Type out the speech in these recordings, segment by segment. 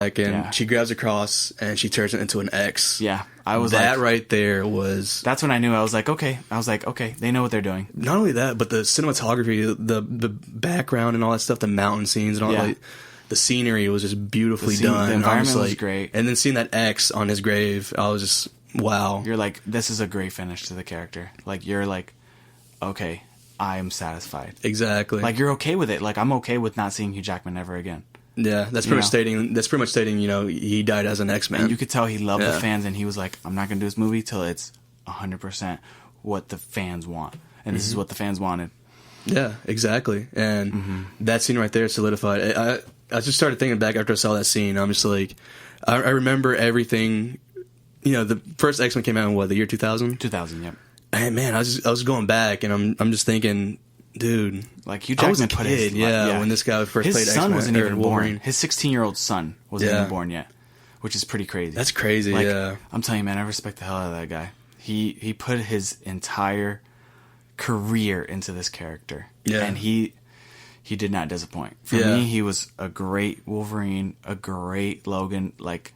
and she grabs a cross and she turns it into an X. Yeah, I was that right there was. That's when I knew. I was like, okay, they know what they're doing. Not only that, but the cinematography, the background and all that stuff, the mountain scenes and all that. The scenery was just beautifully done. The environment was great. And then seeing that X on his grave, I was just, wow. You're like, this is a great finish to the character. Like, you're like, okay, I am satisfied. Exactly. Like, you're okay with it. Like, I'm okay with not seeing Hugh Jackman ever again. Yeah, that's pretty much stating, he died as an X-Men. And you could tell he loved the fans, and he was like, I'm not going to do this movie till it's 100% what the fans want. And this is what the fans wanted. Yeah, exactly. And that scene right there solidified. I just started thinking back after I saw that scene. I'm just like, I remember everything. The first X-Men came out in the year 2000? 2000, yep. And man, I was going back, and I'm just thinking, dude, like Hugh Jackman put his when this guy first played X-Men. His son wasn't even Wolverine. born. His 16-year-old son wasn't even born yet, which is pretty crazy. That's crazy. Like, yeah, I'm telling you, man, I respect the hell out of that guy. He put his entire career into this character, and he did not disappoint. For me, he was a great Wolverine, a great Logan. Like,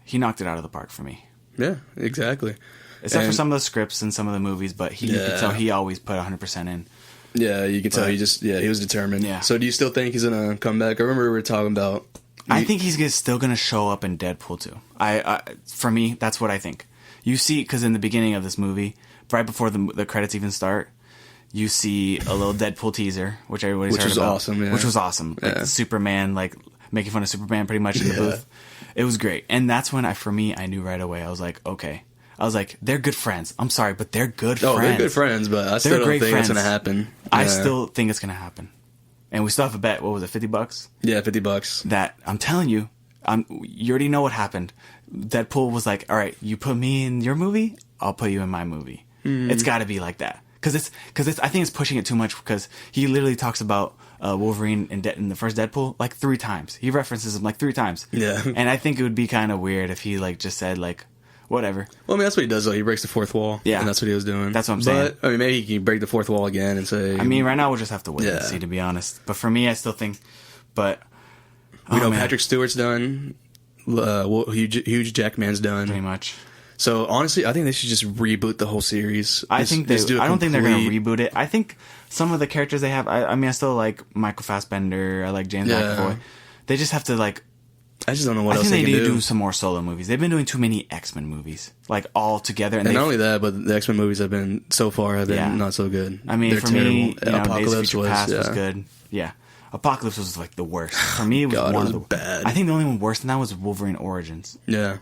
he knocked it out of the park for me. Yeah, exactly. Except for some of the scripts and some of the movies, but you could tell he always put 100% in. Yeah, you can tell he was determined. Yeah. So do you still think he's going to come back? I remember we were talking about... I think he's still going to show up in Deadpool 2. For me, that's what I think. You see, because in the beginning of this movie, right before the credits even start, you see a little Deadpool teaser, which everybody's heard about. Awesome, yeah. Which was awesome. Like Superman, like making fun of Superman pretty much in the booth. It was great. And that's when I knew right away. I was like, okay. I was like, they're good friends. I'm sorry, but they're good friends. Oh, they're good friends, but I still don't think it's going to happen. I still think it's going to happen. And we still have a bet. What was it, $50? Yeah, $50. That, I'm telling you, you already know what happened. Deadpool was like, all right, you put me in your movie, I'll put you in my movie. It's got to be like that. Because I think it's pushing it too much, because he literally talks about Wolverine in the first Deadpool like 3 times. He references him like 3 times. Yeah. And I think it would be kind of weird if he like just said like, whatever. Well, I mean, that's what he does, though. He breaks the 4th wall. Yeah. And that's what he was doing. That's what I'm saying. But, I mean, maybe he can break the 4th wall again and say... I mean, right now we'll just have to wait and see, to be honest. But for me, I still think... But... We know Patrick Stewart's done. Hugh Jackman's done. Pretty much. So, honestly, I think they should just reboot the whole series. I don't think they're going to reboot it. I think some of the characters they have... I mean, I still like Michael Fassbender. I like James McAvoy. They just have to, like... I just don't know what else I think they need can to do some more solo movies. They've been doing too many X-Men movies, like all together. And not only that, but the X-Men movies have been not so good. I mean, they're for terrible. me, Apocalypse Days of Future Past was good. Yeah, Apocalypse was like the worst. For me, it was God, one it was of the bad. I think the only one worse than that was Wolverine Origins. Yeah,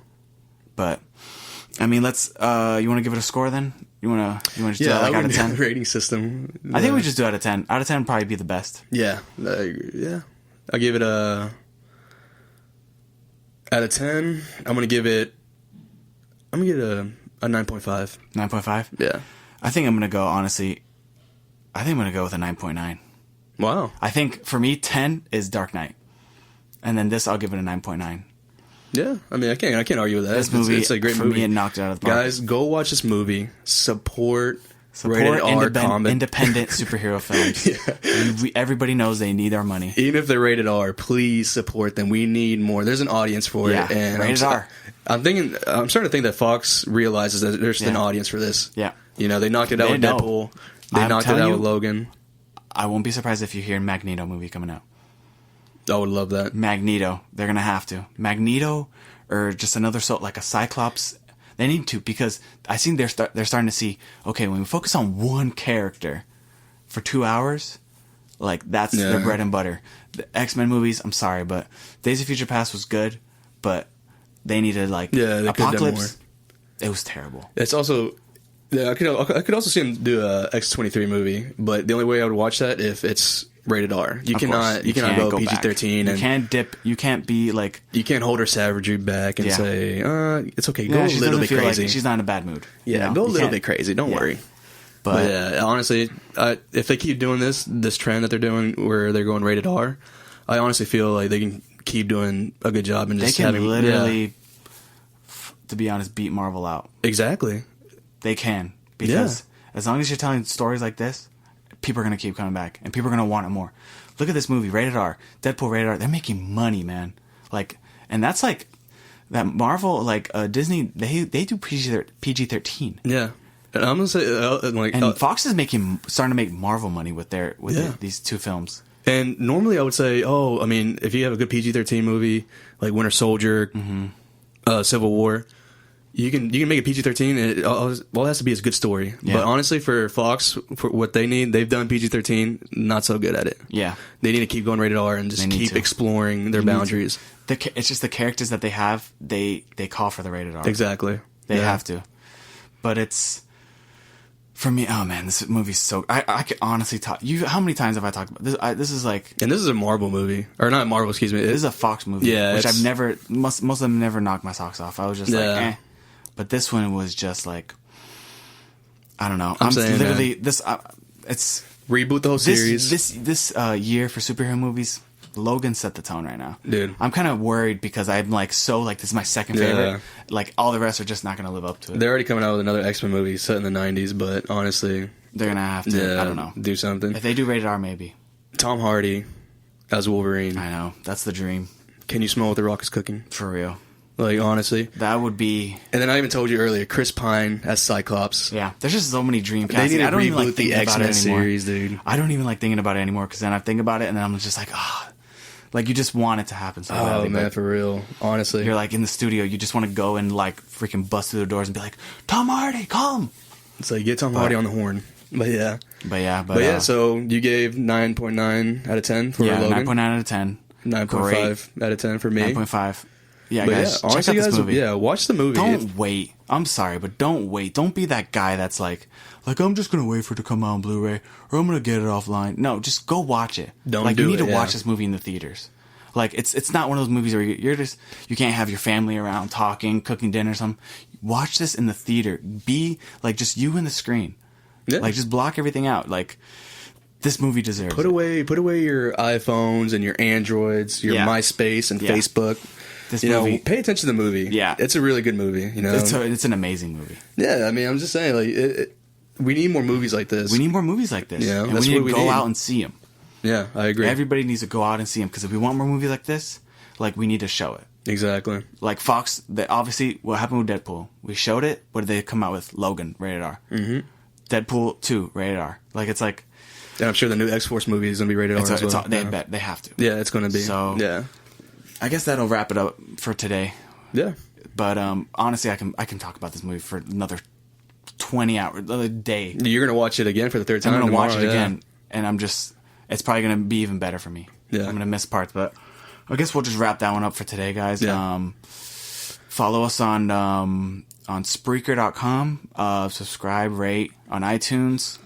but I mean, let's. You want to give it a score then? You want to just do that like out of 10? Rating system. I think we just do out of 10. Out of 10 would probably be the best. Yeah, I'll give it a. Out of 10, I'm gonna give it a 9.5. 9.5? Yeah. I think I'm gonna go, honestly, with a 9.9. Wow. I think for me 10 is Dark Knight. And then this I'll give it a 9.9. Yeah, I mean I can't argue with that. This movie, it's a great for movie. Me, it knocked it out of the park. Guys, go watch this movie. Support rated R independent superhero films. Everybody knows they need our money. Even if they're rated R, please support them. We need more. There's an audience for it. And rated R. I'm starting to think that Fox realizes that there's an audience for this. Yeah. They knocked it out with Deadpool. They knocked it out with Logan. I won't be surprised if you hear Magneto movie coming out. I would love that. Magneto. They're going to have to. Magneto or just another like a Cyclops. They need to, because I think they're starting to see, okay, when we focus on one character for 2 hours, like that's their bread and butter. The X-Men movies, I'm sorry, but Days of Future Past was good, but they needed Apocalypse. It was terrible. It's also I could also see them do a X-23 movie, but the only way I would watch that if it's rated R. You cannot go PG-13. You can't be like... You can't hold her savagery back and say, it's okay, go a little bit crazy. Like she's not in a bad mood. Yeah, go a little bit crazy, don't worry. But yeah, honestly, if they keep doing this trend that they're doing where they're going rated R, I honestly feel like they can keep doing a good job and just having... They can literally, to be honest, beat Marvel out. Exactly. They can. Because as long as you're telling stories like this, people are going to keep coming back, and people are going to want it more. Look at this movie, rated R. Deadpool, rated R. They're making money, man. Like, and that's like that Marvel, like Disney, they do PG-13. Yeah. And I'm gonna say Fox is starting to make Marvel money with these two films. And normally I would say, I mean, if you have a good PG-13 movie like Winter Soldier, Civil War, you can make a PG-13 and all it has to be is a good story. Yeah. But honestly, for Fox, for what they need, they've done PG-13 not so good at it. Yeah, they need to keep going rated R and just keep exploring their boundaries. It's just the characters that they have, they call for the rated R. Exactly, they have to. But it's. For me, oh man, this movie's so... I could honestly talk... How many times have I talked about this? This is like... And this is a Marvel movie. Or not Marvel, excuse me. This is a Fox movie. Yeah. Which I've never... Most of them never knocked my socks off. I was just like, eh. But this one was just like... I don't know. I'm saying, literally... it's... Reboot the whole series. This year for superhero movies... Logan set the tone right now. Dude. I'm kind of worried because I'm like, this is my second favorite. Like, all the rest are just not going to live up to it. They're already coming out with another X-Men movie set in the 90s, but honestly... They're going to have to, I don't know. Do something. If they do rated R, maybe. Tom Hardy as Wolverine. I know. That's the dream. Can you smell what The Rock is cooking? For real. Like, honestly. That would be... And then I even told you earlier, Chris Pine as Cyclops. Yeah. There's just so many dream casting. They need to reboot the X-Men series, dude. I don't even like thinking about it anymore because then I think about it and then I'm just like, like, you just want it to happen so badly. Oh, man, for real. Honestly. You're, like, in the studio. You just want to go and, like, freaking bust through the doors and be like, Tom Hardy, come! It's like, get Tom Hardy on the horn. But, yeah. But so you gave 9.9 out of 10 for Logan? Yeah, 9.9 out of 10. 9.5 out of 10 for me. 9.5. Yeah, but guys, honestly, check out this movie. Yeah, watch the movie. Don't wait. I'm sorry, but don't wait. Don't be that guy that's like, I'm just going to wait for it to come out on Blu-ray, or I'm going to get it offline. No, just go watch it. You need to watch this movie in the theaters. Like, it's not one of those movies where you can't have your family around talking, cooking dinner or something. Watch this in the theater. Be, like, just you and the screen. Yeah. Like, just block everything out. Like, this movie deserves Put away your iPhones and your Androids, your MySpace and Facebook. This movie, pay attention to the movie. Yeah. It's a really good movie, It's an amazing movie. Yeah, I mean, I'm just saying, like, we need more movies like this. We need more movies like this. Yeah, and we need to go out and see them. Yeah, I agree. Everybody needs to go out and see them, because if we want more movies like this, like, we need to show it. Exactly. Like, Fox, obviously, what happened with Deadpool? We showed it. What did they come out with? Logan, rated R. Mm-hmm. Deadpool 2, rated R. Like, it's like... And I'm sure the new X-Force movie is going to be rated R as well. They have to. Yeah, it's going to be. So, yeah. I guess that'll wrap it up for today. Yeah. But honestly, I can talk about this movie for another 20 hours, a day. You're going to watch it again for the third time? I'm going to watch it again, and it's probably going to be even better for me. Yeah. I'm going to miss parts, but I guess we'll just wrap that one up for today, guys. Yeah. Follow us on Spreaker.com. Subscribe, rate on iTunes.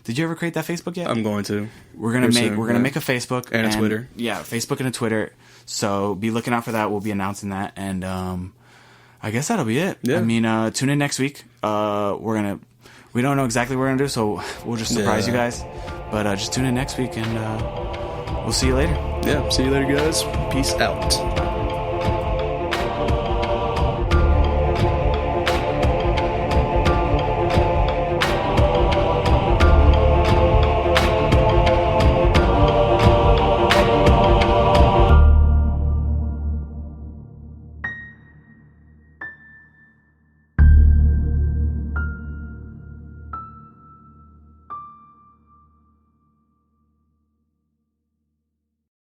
Did you ever create that Facebook yet? I'm going to. We're gonna make a Facebook and a Twitter. Yeah, Facebook and a Twitter. So be looking out for that. We'll be announcing that, and I guess that'll be it. Yeah. I mean, tune in next week. We don't know exactly what we're gonna do, so we'll just surprise you guys. But just tune in next week, and we'll see you later. Yeah, see you later, guys. Peace out.